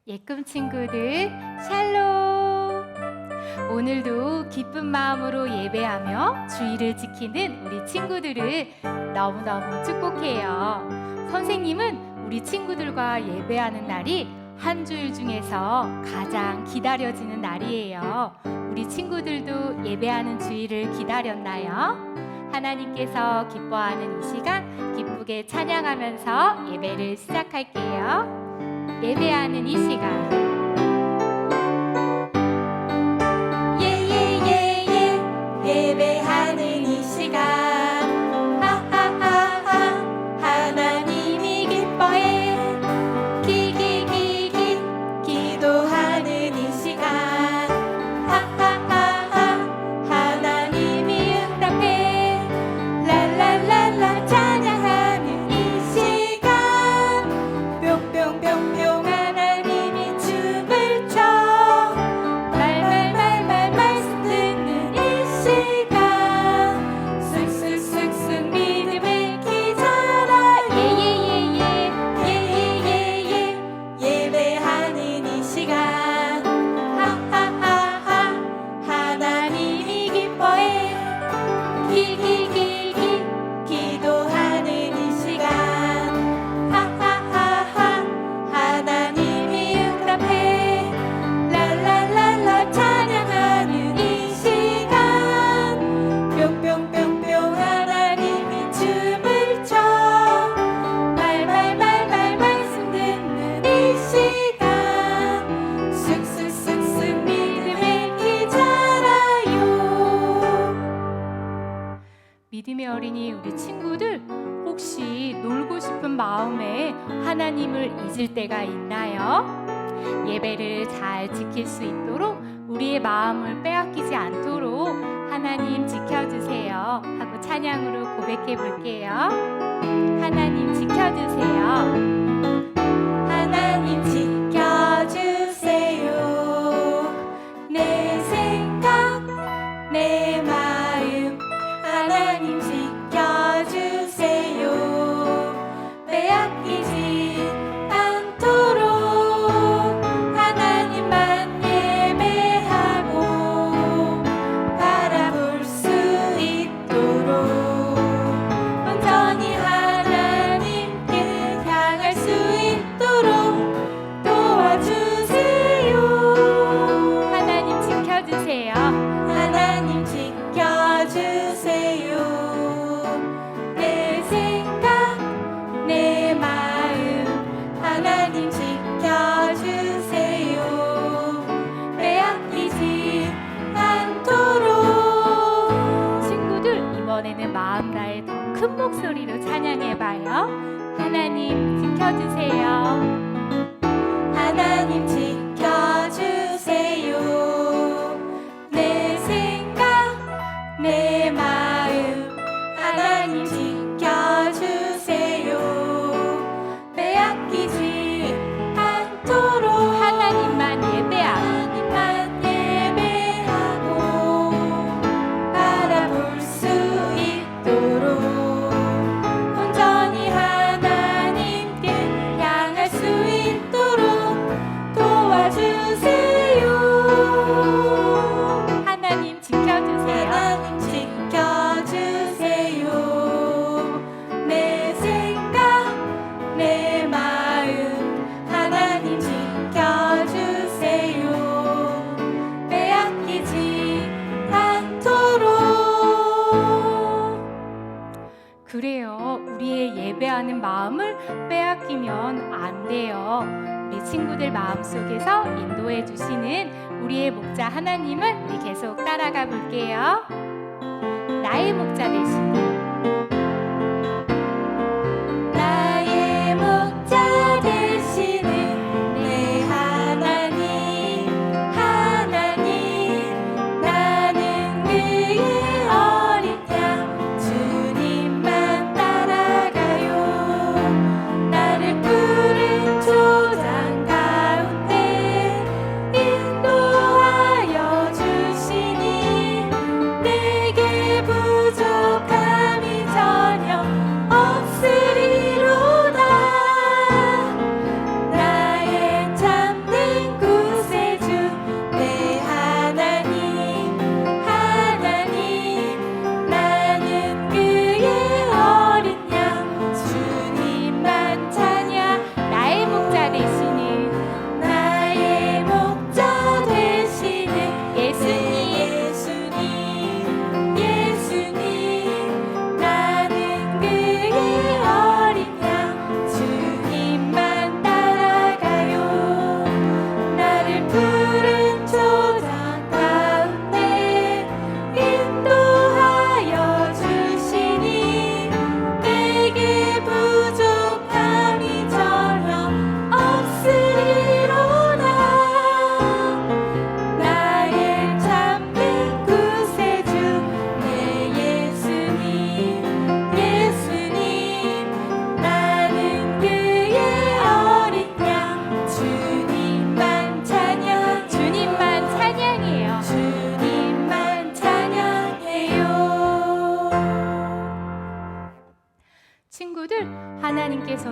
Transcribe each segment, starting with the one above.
예꿈 친구들 샬롬. 오늘도 기쁜 마음으로 예배하며 주의를 지키는 우리 친구들을 너무너무 축복해요. 선생님은 우리 친구들과 예배하는 날이 한 주일 중에서 가장 기다려지는 날이에요. 우리 친구들도 예배하는 주일을 기다렸나요? 하나님께서 기뻐하는 이 시간 기쁘게 찬양하면서 예배를 시작할게요. 예배하는 이 시간 예예예예 예배하는 이 시간 하하하하 하나님이 기뻐해 기기기기 기도하는 이 시간 하하하하 하나님이 응답해 랄랄랄라 찬양하는 이 시간 뿅뿅뿅뿅 믿음의 어린이 우리 친구들 혹시 놀고 싶은 마음에 하나님을 잊을 때가 있나요? 예배를 잘 지킬 수 있도록 우리의 마음을 빼앗기지 않도록 하나님 지켜주세요 하고 찬양으로 고백해 볼게요. 하나님 지켜주세요. 하나님 지켜주세요. 내 생각 내 마음 하나님 지켜주세요. 빼앗기지 않도록 하나님만 예배하고 바라볼 수 있도록 온전히 하나님께 향할 수 있도록 도와주세요. 하나님 지켜주세요. 하나님 지켜주세요. 내 생각 내 마음 하나님 지켜주세요. 빼앗기지 않도록. 친구들 이번에는 마음 다해 더 큰 목소리로 찬양해봐요. 하나님 지켜주세요. 하나님 지켜주세요. 내 생각 내 마음 하나님 지켜주세요. 빼앗기지 않도록 하나님만 예배하고 바라볼 수 있도록 온전히 하나님께 향할 수 있도록 도와주세요. 하나님 지켜주세요. 하나님 지켜주세요. 내 생각 내 마음 하나님 지켜주세요. 빼앗기지 않도록. 그래요. 우리의 예배하는 마음을 빼앗기면 안 돼요. 우리 친구들 마음속에서 인도해 주시는 우리의 목자 하나님을 우리 계속 따라가 볼게요. 나의 목자 되시는 나의 목자 되시는 내 하나님 하나님 나는 그의 어린 양 주님만 따라가요. 나를 푸른 초장 가운데 인도하여 주시니 내게 부족한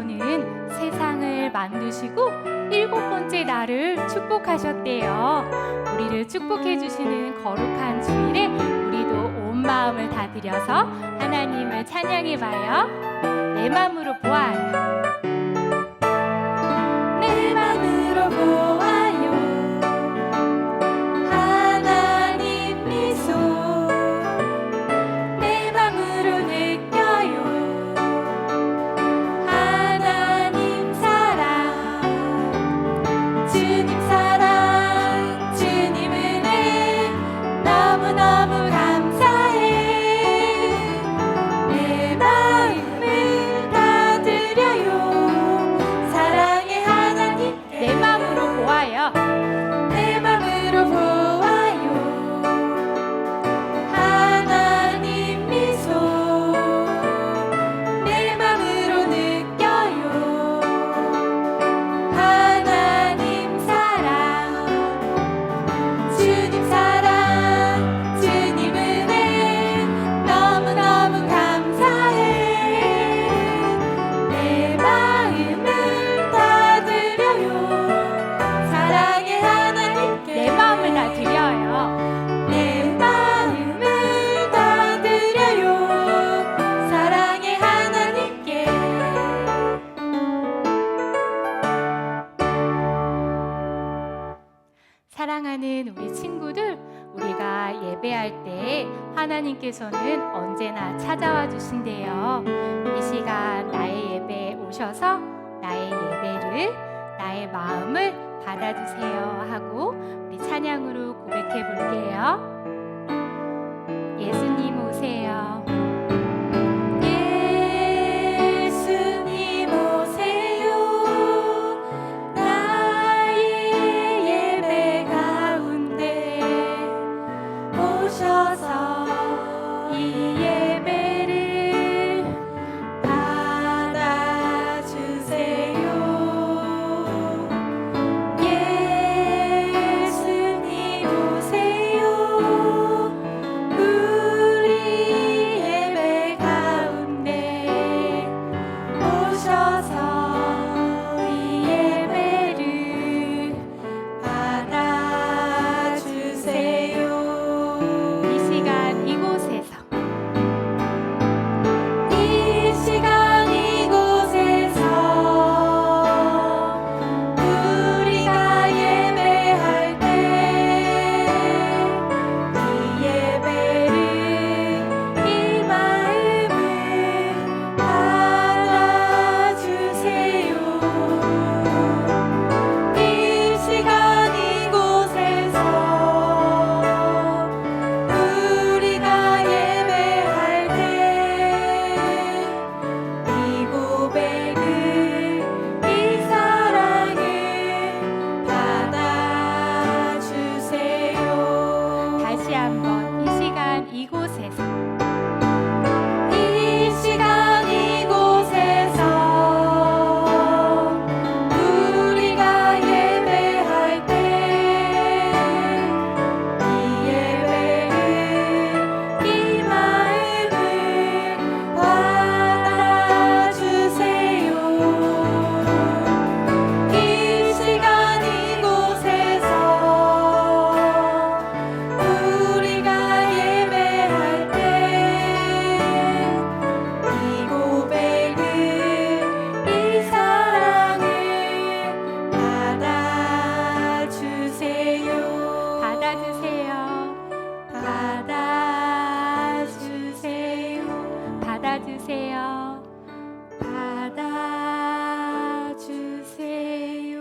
하나님께서는 세상을 만드시고 7번째 날을 축복하셨대요. 우리를 축복해 주시는 거룩한 주일에 우리도 온 마음을 다 들여서 하나님을 찬양해 봐요. 내 맘으로 보아요. 내 맘으로 보아요. 하나님 미소 내 맘으로 느껴요. 하나님 사랑 주님 사랑 주님 은혜 너무너무 감사해. 내 마음을 다 드려요. 사랑의 하나님 내 맘으로 보아요. 내 맘으로 보아요. 하나님 미소 내 맘으로 느껴요. 하나님 사랑 주님 사랑 주님 은혜 너무너무 감사해. 내 마음을 다 드려요. 사랑의 하나님께 내 마음을 다 드려요. 내 마음을 다 드려요. 사랑의 하나님께. 사랑하는 우리 친구들, 우리가 예배할 때 하나님께서는 언제나 찾아와 주신대요. 이 시간 나의 예배에 오셔서 나의 예배를, 나의 마음을 받아주세요 하고 우리 찬양으로 고백해 볼게요. 예수님 오세요. 예수님 오세요. 나의 예배 가운데 오셔서 이 예배를 받아주세요. 예수님 오세요. 우리 예배 가운데 오셔서 이 예배를 받아주세요. 이 시간 이곳에서 이 시간 이곳에서 우리가 예배할 때 이 예배를 이 마음을 받아주세요. 이 시간 이곳에서 우리가 예배할 때 이 고백을 이 사랑을 받아주세요. 다시 한번 이 시간 이곳에서 이 시간 이곳에서 우리가 예배할 때 이 예배를 이 마음을 받아주세요. 이 시간 이곳에서 우리가 예배할 때 이 고백을 이 사랑을 받아주세요. 받아주세요. 받아주세요. 받아주세요. 받아주세요.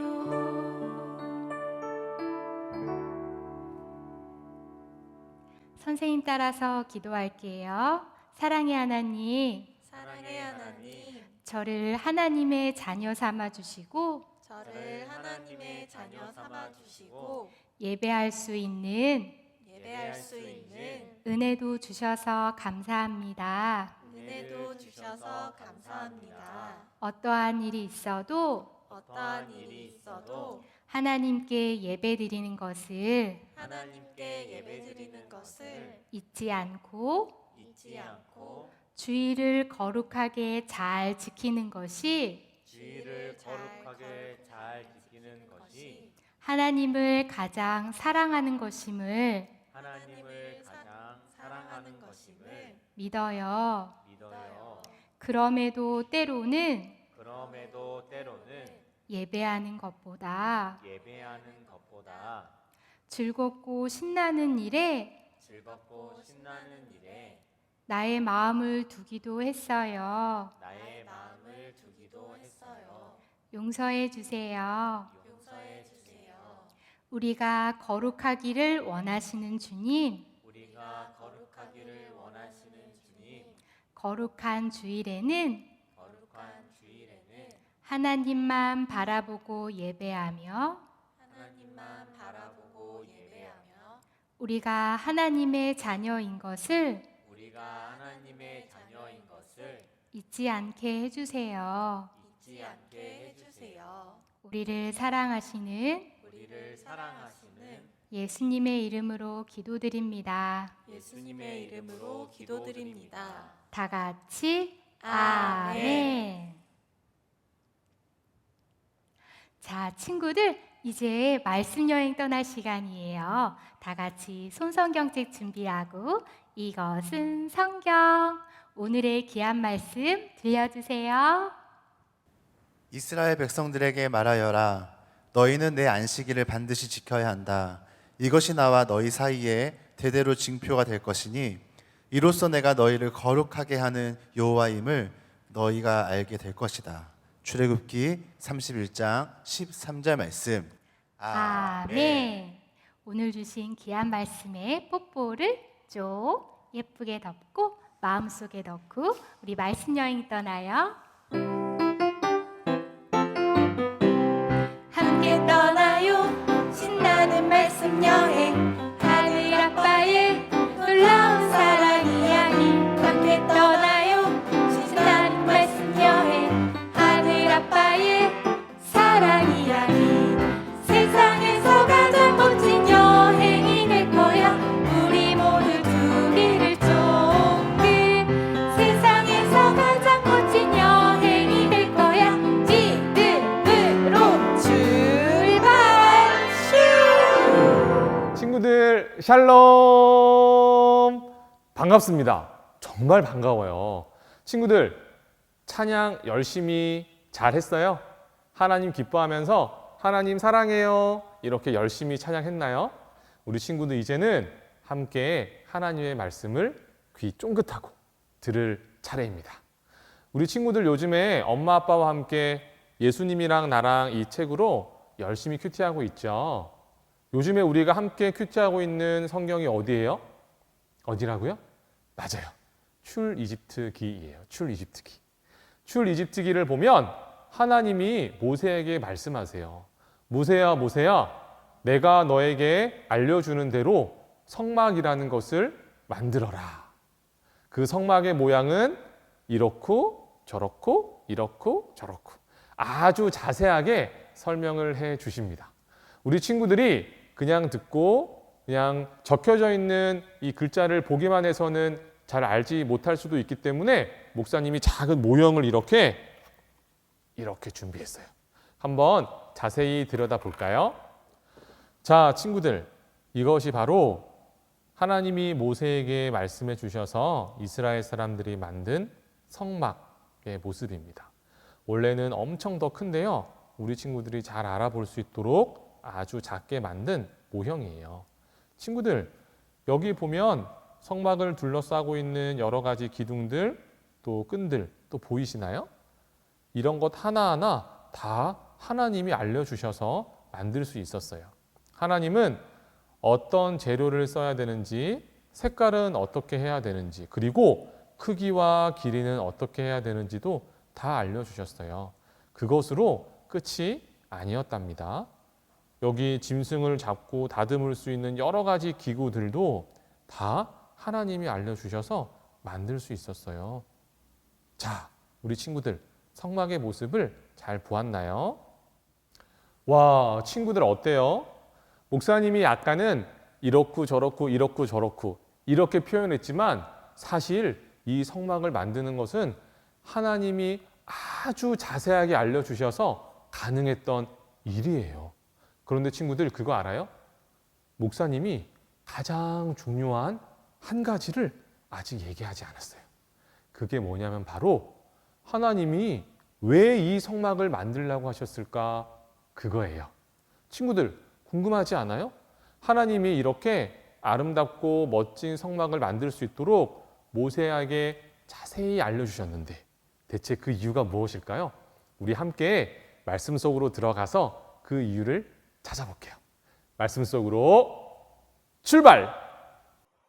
선생님 따라서 기도할게요. 사랑의 하나님, 사랑의 하나님, 저를 하나님의 자녀 삼아 주시고 저를 하나님의 자녀 삼아 주시고 예배할 수 있는 예배할 수 있는 은혜도 주셔서 감사합니다. 은혜도 주셔서 감사합니다. 어떠한 일이 있어도 어떠한 일이 있어도 하나님께 예배드리는 것을 하나님께 예배드리는 것을 잊지 않고 잊지 않고 주일을 거룩하게 잘 지키는 것이 주의 주의를 거룩하게 잘 지키는 것이 하나님을 가장 사랑하는 것임을 하나님을 가장 사랑하는 것임을 믿어요. 믿어요. 그럼에도 때로는 예배하는 것보다 예배하는 것보다 즐겁고 신나는 일에 즐겁고 신나는 일에 나의 마음을 두기도 했어요. 나의 마음을 두기도 했어요. 용서해 주세요. 용서해 주세요. 우리가 거룩하기를 원하시는 주님, 우리가 거룩하기를 원하시는 주님, 거룩한 주일에는 거룩한 주일에는 하나님만 바라보고 예배하며 하나님만 바라보고 예배하며 우리가 하나님의 자녀인 것을 우리가 하나님의 자녀인 것을 잊지 않게 해주세요. 잊지 않게 해주세요. 우리를 사랑하시는 우리를 사랑하시는 예수님의 이름으로 기도드립니다. 예수님의 이름으로 기도드립니다. 다 같이 아멘. 아멘. 자, 친구들, 이제 말씀 여행 떠날 시간이에요. 다 같이 손성경책 준비하고 이것은 성경. 오늘의 귀한 말씀 들려주세요. 이스라엘 백성들에게 말하여라. 너희는 내 안식일을 반드시 지켜야 한다. 이것이 나와 너희 사이에 대대로 징표가 될 것이니 이로써 내가 너희를 거룩하게 하는 여호와임을 너희가 알게 될 것이다. 출애굽기 31장 13절 말씀. 아멘. 오늘 주신 귀한 말씀에 뽀뽀를 쭉 예쁘게 덮고 마음속에 넣고 우리 말씀 여행 떠나요. 함께 떠나요. 신나는 말씀 여행. 하늘 아빠의 놀라운 사랑 이야기. 함께 떠나요. 신나는 말씀 여행. 하늘 아빠의 사랑 이야기. 세상에서 가장 멋진 여행이 될 거야. 우리 모두 두 길을 쫑긋. 세상에서 가장 멋진 여행이 될 거야. 믿음으로 출발. 슈. 친구들 샬롬, 반갑습니다. 정말 반가워요. 친구들 찬양 열심히 잘 했어요? 하나님 기뻐하면서 하나님 사랑해요 이렇게 열심히 찬양했나요? 우리 친구들 이제는 함께 하나님의 말씀을 귀 쫑긋하고 들을 차례입니다. 우리 친구들 요즘에 엄마 아빠와 함께 예수님이랑 나랑 이 책으로 열심히 큐티하고 있죠. 요즘에 우리가 함께 큐티하고 있는 성경이 어디예요? 어디라고요? 맞아요. 출이집트기예요. 출이집트기. 출이집트기를 보면 하나님이 모세에게 말씀하세요. 모세야, 모세야, 내가 너에게 알려주는 대로 성막이라는 것을 만들어라. 그 성막의 모양은 이렇고 저렇고 이렇고 저렇고 아주 자세하게 설명을 해 주십니다. 우리 친구들이 그냥 듣고 그냥 적혀져 있는 이 글자를 보기만 해서는 잘 알지 못할 수도 있기 때문에 목사님이 작은 모형을 이렇게 준비했어요. 한번 자세히 들여다볼까요? 자, 친구들, 이것이 바로 하나님이 모세에게 말씀해 주셔서 이스라엘 사람들이 만든 성막의 모습입니다. 원래는 엄청 더 큰데요. 우리 친구들이 잘 알아볼 수 있도록 아주 작게 만든 모형이에요. 친구들, 여기 보면 성막을 둘러싸고 있는 여러 가지 기둥들, 또 끈들, 또 보이시나요? 이런 것 하나하나 다 하나님이 알려주셔서 만들 수 있었어요. 하나님은 어떤 재료를 써야 되는지, 색깔은 어떻게 해야 되는지, 그리고 크기와 길이는 어떻게 해야 되는지도 다 알려주셨어요. 그것으로 끝이 아니었답니다. 여기 짐승을 잡고 다듬을 수 있는 여러 가지 기구들도 다 하나님이 알려주셔서 만들 수 있었어요. 자, 우리 친구들 성막의 모습을 잘 보았나요? 와, 친구들 어때요? 목사님이 약간은 이렇고 저렇고 이렇고 저렇고 이렇게 표현했지만 사실 이 성막을 만드는 것은 하나님이 아주 자세하게 알려주셔서 가능했던 일이에요. 그런데 친구들 그거 알아요? 목사님이 가장 중요한 한 가지를 아직 얘기하지 않았어요. 그게 뭐냐면 바로 하나님이 왜 이 성막을 만들라고 하셨을까? 그거예요. 친구들 궁금하지 않아요? 하나님이 이렇게 아름답고 멋진 성막을 만들 수 있도록 모세에게 자세히 알려주셨는데 대체 그 이유가 무엇일까요? 우리 함께 말씀 속으로 들어가서 그 이유를 찾아볼게요. 말씀 속으로 출발!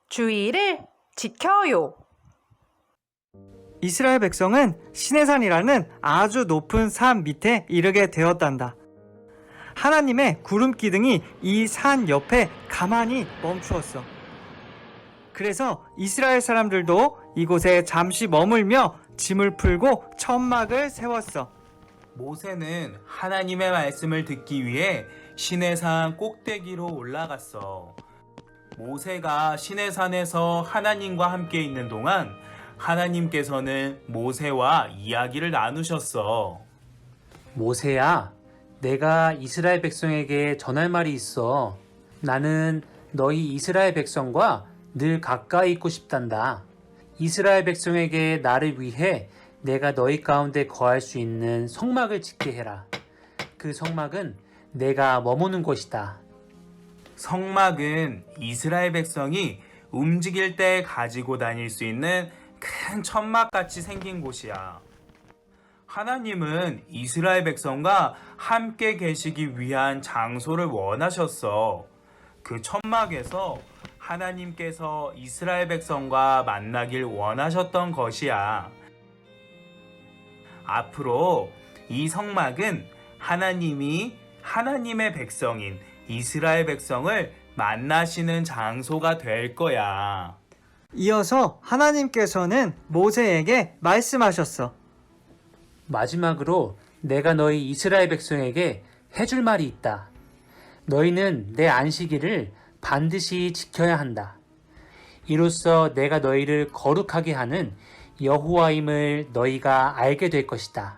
주의를 지켜요. 이스라엘 백성은 시내산이라는 아주 높은 산 밑에 이르게 되었단다. 하나님의 구름 기둥이 이 산 옆에 가만히 멈추었어. 그래서 이스라엘 사람들도 이곳에 잠시 머물며 짐을 풀고 천막을 세웠어. 모세는 하나님의 말씀을 듣기 위해 시내산 꼭대기로 올라갔어. 모세가 시내산에서 하나님과 함께 있는 동안 하나님께서는 모세와 이야기를 나누셨어. 모세야, 내가 이스라엘 백성에게 전할 말이 있어. 나는 너희 이스라엘 백성과 늘 가까이 있고 싶단다. 이스라엘 백성에게 나를 위해 내가 너희 가운데 거할 수 있는 성막을 짓게 해라. 그 성막은 내가 머무는 곳이다. 성막은 이스라엘 백성이 움직일 때 가지고 다닐 수 있는 큰 천막같이 생긴 곳이야. 하나님은 이스라엘 백성과 함께 계시기 위한 장소를 원하셨어. 그 천막에서 하나님께서 이스라엘 백성과 만나길 원하셨던 것이야. 앞으로 이 성막은 하나님이 하나님의 백성인 이스라엘 백성을 만나시는 장소가 될 거야. 이어서 하나님께서는 모세에게 말씀하셨어. 마지막으로 내가 너희 이스라엘 백성에게 해줄 말이 있다. 너희는 내 안식일을 반드시 지켜야 한다. 이로써 내가 너희를 거룩하게 하는 여호와임을 너희가 알게 될 것이다.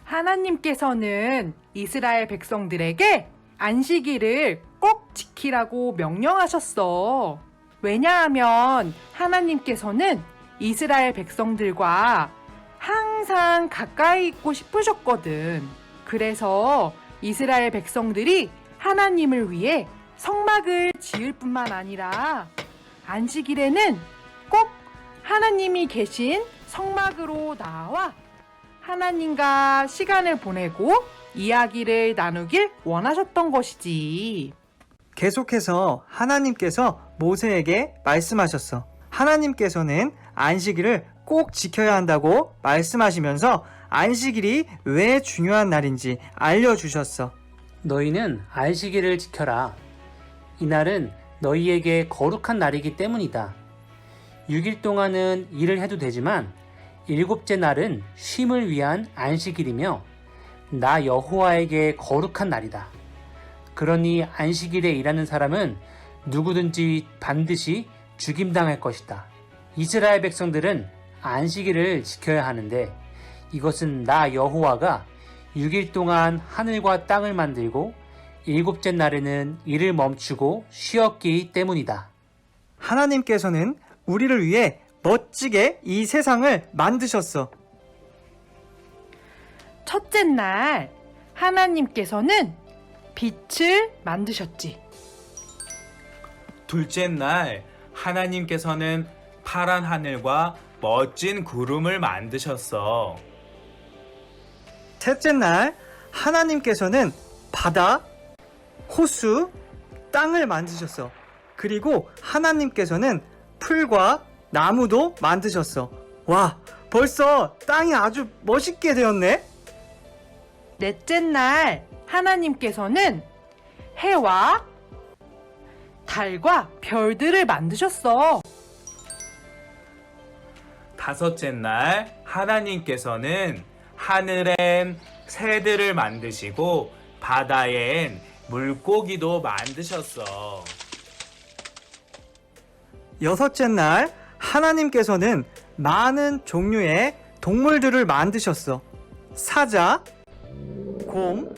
하나님께서는 이스라엘 백성들에게 안식일을 꼭 지키라고 명령하셨어. 왜냐하면 하나님께서는 이스라엘 백성들과 항상 가까이 있고 싶으셨거든. 그래서 이스라엘 백성들이 하나님을 위해 성막을 지을 뿐만 아니라 안식일에는 꼭 하나님이 계신 성막으로 나와 하나님과 시간을 보내고 이야기를 나누길 원하셨던 것이지. 계속해서 하나님께서 모세에게 말씀하셨어. 하나님께서는 안식일을 꼭 지켜야 한다고 말씀하시면서 안식일이 왜 중요한 날인지 알려주셨어. 너희는 안식일을 지켜라. 이날은 너희에게 거룩한 날이기 때문이다. 6일 동안은 일을 해도 되지만 7째 날은 쉼을 위한 안식일이며 나 여호와에게 거룩한 날이다. 그러니 안식일에 일하는 사람은 누구든지 반드시 죽임당할 것이다. 이스라엘 백성들은 안식일을 지켜야 하는데 이것은 나 여호와가 6일 동안 하늘과 땅을 만들고 7째 날에는 일을 멈추고 쉬었기 때문이다. 하나님께서는 우리를 위해 멋지게 이 세상을 만드셨어. 첫째 날 하나님께서는 빛을 만드셨지. 둘째 날 하나님께서는 파란 하늘과 멋진 구름을 만드셨어. 셋째 날 하나님께서는 바다, 호수, 땅을 만드셨어. 그리고 하나님께서는 풀과 나무도 만드셨어. 와, 벌써 땅이 아주 멋있게 되었네. 넷째 날 하나님께서는 해와 달과 별들을 만드셨어. 다섯째 날 하나님께서는 하늘엔 새들을 만드시고 바다엔 물고기도 만드셨어. 여섯째 날 하나님께서는 많은 종류의 동물들을 만드셨어. 사자, 곰,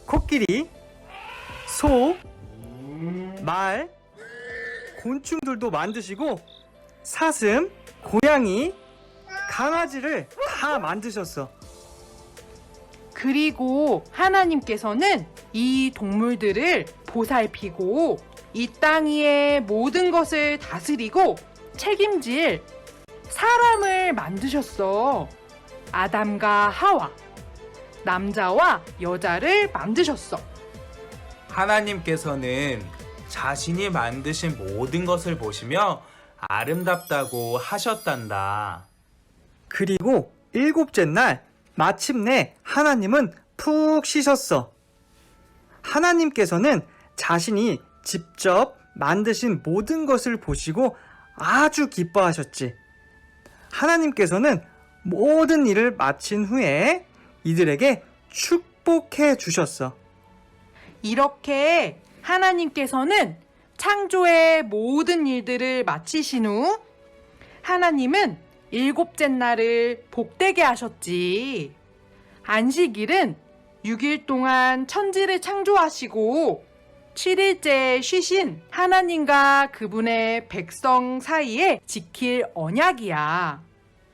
코끼리, 소, 말, 곤충들도 만드시고 사슴, 고양이, 강아지를 다 만드셨어. 그리고 하나님께서는 이 동물들을 보살피고 이 땅 위의 모든 것을 다스리고 책임질 사람을 만드셨어. 아담과 하와, 남자와 여자를 만드셨어. 하나님께서는 자신이 만드신 모든 것을 보시며 아름답다고 하셨단다. 그리고 일곱째 날 마침내 하나님은 푹 쉬셨어. 하나님께서는 자신이 직접 만드신 모든 것을 보시고 아주 기뻐하셨지. 하나님께서는 모든 일을 마친 후에 이들에게 축복해 주셨어. 이렇게 하나님께서는 창조의 모든 일들을 마치신 후 하나님은 일곱째 날을 복되게 하셨지. 안식일은 6일 동안 천지를 창조하시고 7일째 쉬신 하나님과 그분의 백성 사이에 지킬 언약이야.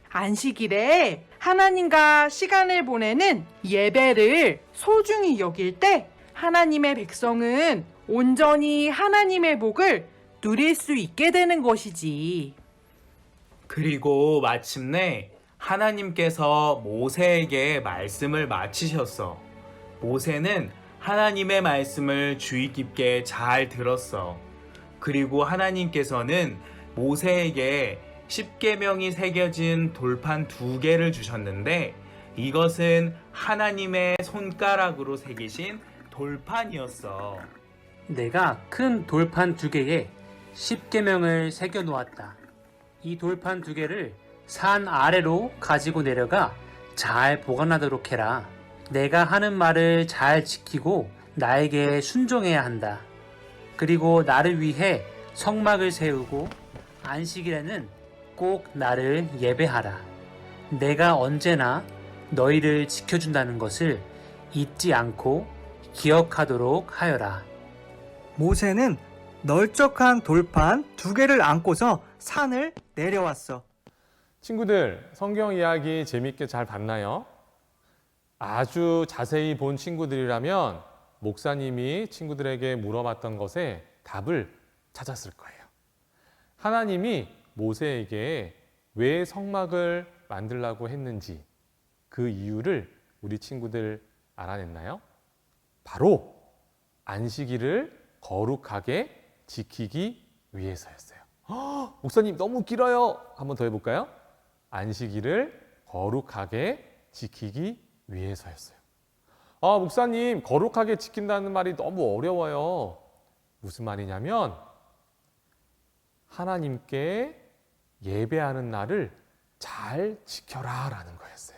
안식일에 하나님과 시간을 보내는 예배를 소중히 여길 때 하나님의 백성은 온전히 하나님의 복을 누릴 수 있게 되는 것이지. 그리고 마침내 하나님께서 모세에게 말씀을 마치셨어. 모세는 하나님의 말씀을 주의 깊게 잘 들었어. 그리고 하나님께서는 모세에게 십계명이 새겨진 돌판 2개를 주셨는데 이것은 하나님의 손가락으로 새기신 돌판이었어. 내가 큰 돌판 2개에 십계명을 새겨 놓았다. 이 돌판 2개를 산 아래로 가지고 내려가 잘 보관하도록 해라. 내가 하는 말을 잘 지키고 나에게 순종해야 한다. 그리고 나를 위해 성막을 세우고 안식일에는 꼭 나를 예배하라. 내가 언제나 너희를 지켜준다는 것을 잊지 않고 기억하도록 하여라. 모세는 널쩍한 돌판 2개를 안고서 산을 내려왔어. 친구들, 성경 이야기 재밌게 잘 봤나요? 아주 자세히 본 친구들이라면 목사님이 친구들에게 물어봤던 것에 답을 찾았을 거예요. 하나님이 모세에게 왜 성막을 만들라고 했는지 그 이유를 우리 친구들 알아냈나요? 바로 안식일을 거룩하게 지키기 위해서였어요. 목사님 너무 길어요. 한번 더 해볼까요? 안식일을 거룩하게 지키기 위해서였어요. 목사님 거룩하게 지킨다는 말이 너무 어려워요. 무슨 말이냐면 하나님께 예배하는 날을 잘 지켜라 라는 거였어요.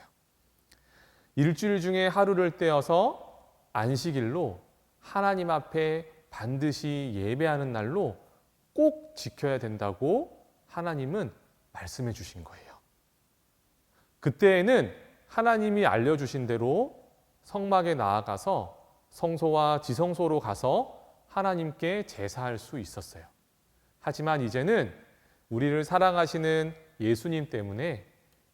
일주일 중에 하루를 떼어서 안식일로 하나님 앞에 반드시 예배하는 날로 꼭 지켜야 된다고 하나님은 말씀해 주신 거예요. 그때에는 하나님이 알려주신 대로 성막에 나아가서 성소와 지성소로 가서 하나님께 제사할 수 있었어요. 하지만 이제는 우리를 사랑하시는 예수님 때문에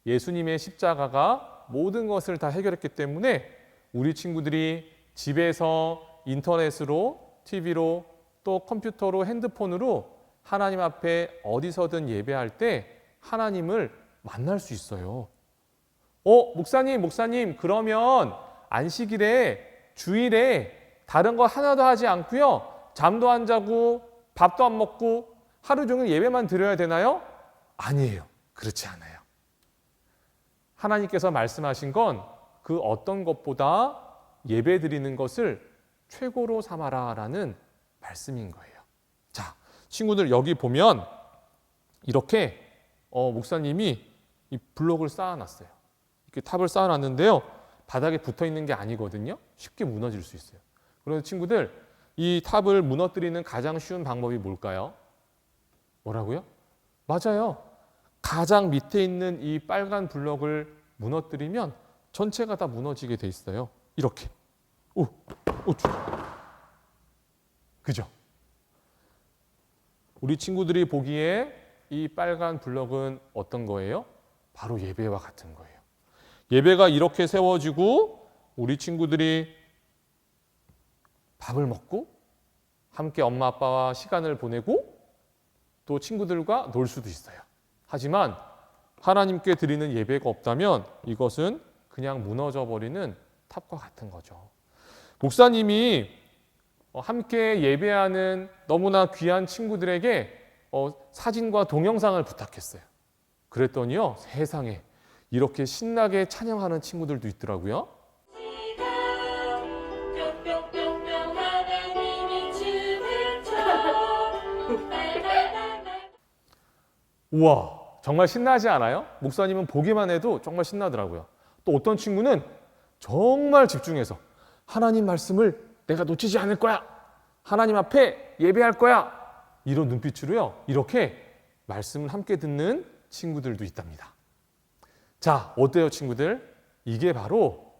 예수님의 십자가가 모든 것을 다 해결했기 때문에 우리 친구들이 집에서 인터넷으로, TV로, 또 컴퓨터로, 핸드폰으로 하나님 앞에 어디서든 예배할 때 하나님을 만날 수 있어요. 목사님, 그러면 안식일에, 주일에 다른 거 하나도 하지 않고요. 잠도 안 자고 밥도 안 먹고 하루 종일 예배만 드려야 되나요? 아니에요. 그렇지 않아요. 하나님께서 말씀하신 건 그 어떤 것보다 예배 드리는 것을 최고로 삼아라라는 말씀인 거예요. 자, 친구들 여기 보면 이렇게 목사님이 이 블록을 쌓아놨어요. 이렇게 탑을 쌓아놨는데요. 바닥에 붙어 있는 게 아니거든요. 쉽게 무너질 수 있어요. 그래서 친구들 이 탑을 무너뜨리는 가장 쉬운 방법이 뭘까요? 뭐라고요? 맞아요. 가장 밑에 있는 이 빨간 블록을 무너뜨리면 전체가 다 무너지게 돼 있어요. 이렇게. 그죠? 우리 친구들이 보기에 이 빨간 블럭은 어떤 거예요? 바로 예배와 같은 거예요. 예배가 이렇게 세워지고 우리 친구들이 밥을 먹고 함께 엄마 아빠와 시간을 보내고 또 친구들과 놀 수도 있어요. 하지만 하나님께 드리는 예배가 없다면 이것은 그냥 무너져 버리는 탑과 같은 거죠. 목사님이 함께 예배하는 너무나 귀한 친구들에게 사진과 동영상을 부탁했어요. 그랬더니요, 세상에 이렇게 신나게 찬양하는 친구들도 있더라고요. 우와, 정말 신나지 않아요? 목사님은 보기만 해도 정말 신나더라고요. 또 어떤 친구는 정말 집중해서 하나님 말씀을 내가 놓치지 않을 거야. 하나님 앞에 예배할 거야. 이런 눈빛으로요, 이렇게 말씀을 함께 듣는 친구들도 있답니다. 자, 어때요, 친구들? 이게 바로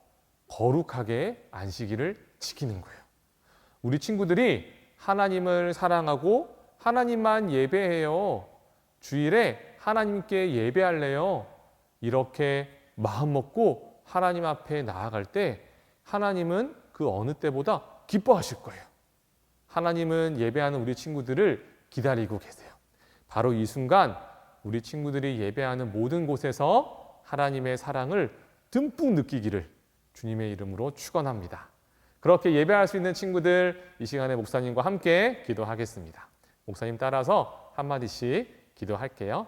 거룩하게 안식일을 지키는 거예요. 우리 친구들이 하나님을 사랑하고 하나님만 예배해요. 주일에 하나님께 예배할래요. 이렇게 마음 먹고 하나님 앞에 나아갈 때 하나님은 그 어느 때보다 기뻐하실 거예요. 하나님은 예배하는 우리 친구들을 기다리고 계세요. 바로 이 순간 우리 친구들이 예배하는 모든 곳에서 하나님의 사랑을 듬뿍 느끼기를 주님의 이름으로 축원합니다. 그렇게 예배할 수 있는 친구들, 이 시간에 목사님과 함께 기도하겠습니다. 목사님 따라서 한마디씩 기도할게요.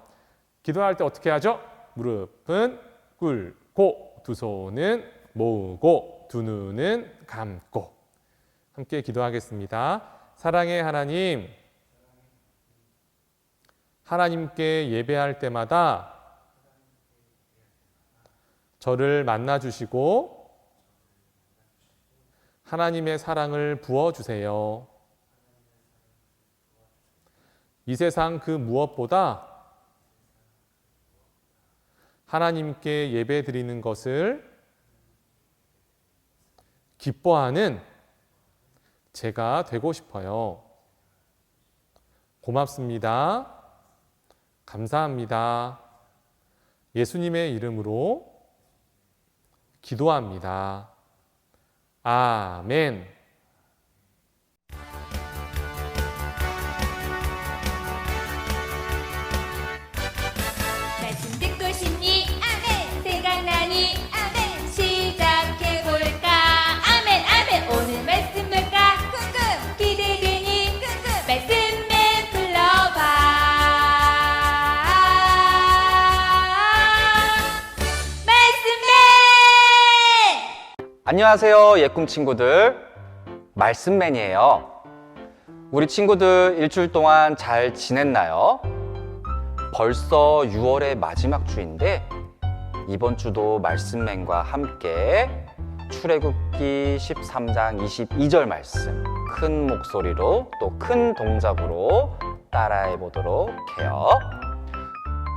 기도할 때 어떻게 하죠? 무릎은 꿇고 두 손은 모으고 두 눈은 감고 함께 기도하겠습니다. 사랑의 하나님, 하나님께 예배할 때마다 저를 만나주시고 하나님의 사랑을 부어주세요. 이 세상 그 무엇보다 하나님께 예배 드리는 것을 기뻐하는 제가 되고 싶어요. 고맙습니다. 감사합니다. 예수님의 이름으로 기도합니다. 아멘. 말씀 듣고 싶니? 아멘. 생각나니? 아멘. 시작해볼까? 아멘 아멘. 오늘 말씀 뭘까? 궁금. 기대되니? 궁금. 말씀맨 불러봐. 말씀맨. 안녕하세요, 예꿈 친구들. 말씀맨이에요. 우리 친구들 일주일 동안 잘 지냈나요? 벌써 6월의 마지막 주인데 이번 주도 말씀맨과 함께 출애굽기 13장 22절 말씀 큰 목소리로 또 큰 동작으로 따라해 보도록 해요.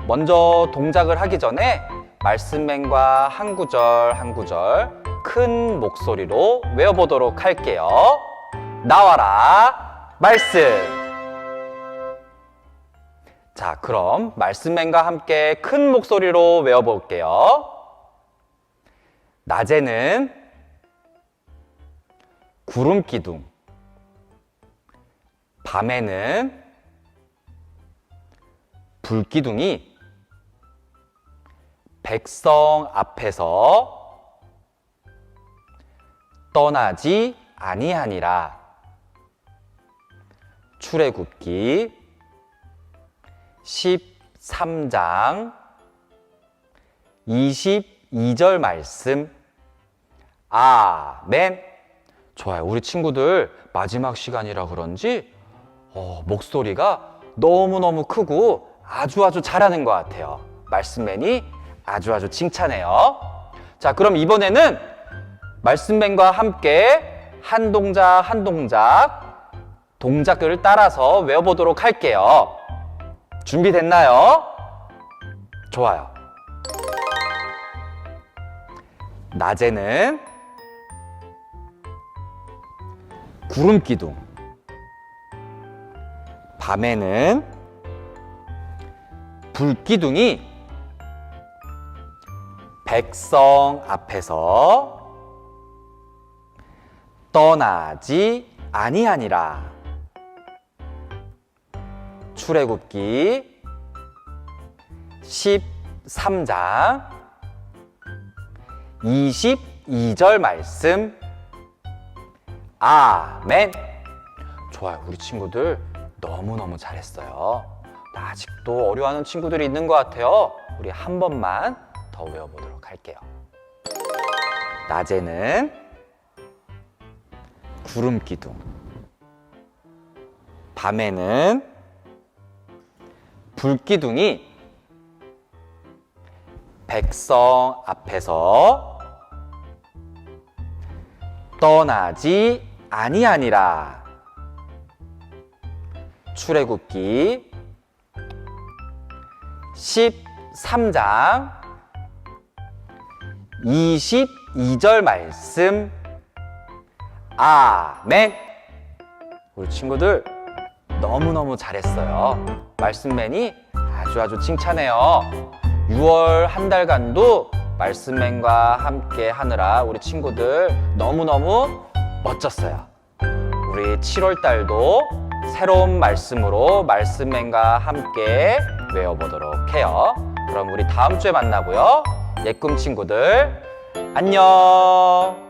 먼저 동작을 하기 전에 말씀맨과 한 구절 한 구절 큰 목소리로 외워보도록 할게요. 나와라 말씀. 자, 그럼 말씀맨과 함께 큰 목소리로 외워볼게요. 낮에는 구름 기둥, 밤에는 불 기둥이 백성 앞에서 떠나지 아니하니라. 출애굽기 13장 22절 말씀. 아멘. 좋아요. 우리 친구들 마지막 시간이라 그런지 목소리가 너무너무 크고 아주 잘하는 것 같아요. 말씀맨이 아주 칭찬해요. 자, 그럼 이번에는 말씀맨과 함께 한 동작 한 동작 동작을 따라서 외워보도록 할게요. 준비됐나요? 좋아요. 낮에는 구름 기둥, 밤에는 불 기둥이 백성 앞에서 떠나지 아니하니라. 출애굽기 13장 22절 말씀. 아멘. 좋아요. 우리 친구들 너무너무 잘했어요. 아직도 어려워하는 친구들이 있는 것 같아요. 우리 한 번만 더 외워보도록 할게요. 낮에는 구름 기둥, 밤에는 불 기둥이 백성 앞에서 떠나지 아니하니라. 출애굽기 13장 22절 말씀. 아멘. 우리 친구들 너무너무 잘했어요. 말씀맨이 아주 칭찬해요. 6월 한 달간도 말씀맨과 함께 하느라 우리 친구들 너무너무 멋졌어요. 우리 7월 달도 새로운 말씀으로 말씀맨과 함께 외워보도록 해요. 그럼 우리 다음 주에 만나고요. 예꿈 친구들 안녕.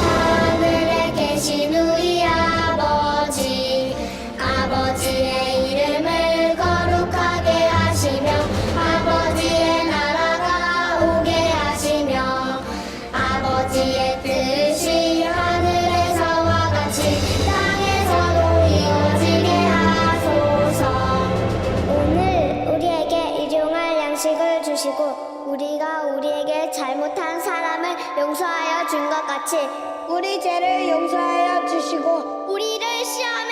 하늘에 계신 우리 아버지, 아버지의 이름을 거룩하게 하시며 아버지의 나라가 오게 하시며 아버지의 뜻이 하늘에서와 같이 땅에서도 이루어지게 하소서. 오늘 우리에게 일용할 양식을 주시고 우리가 우리에게 잘못한 사람을 용서하여 준 것 같이 우리 죄를 용서하여 주시고 우리를 시험에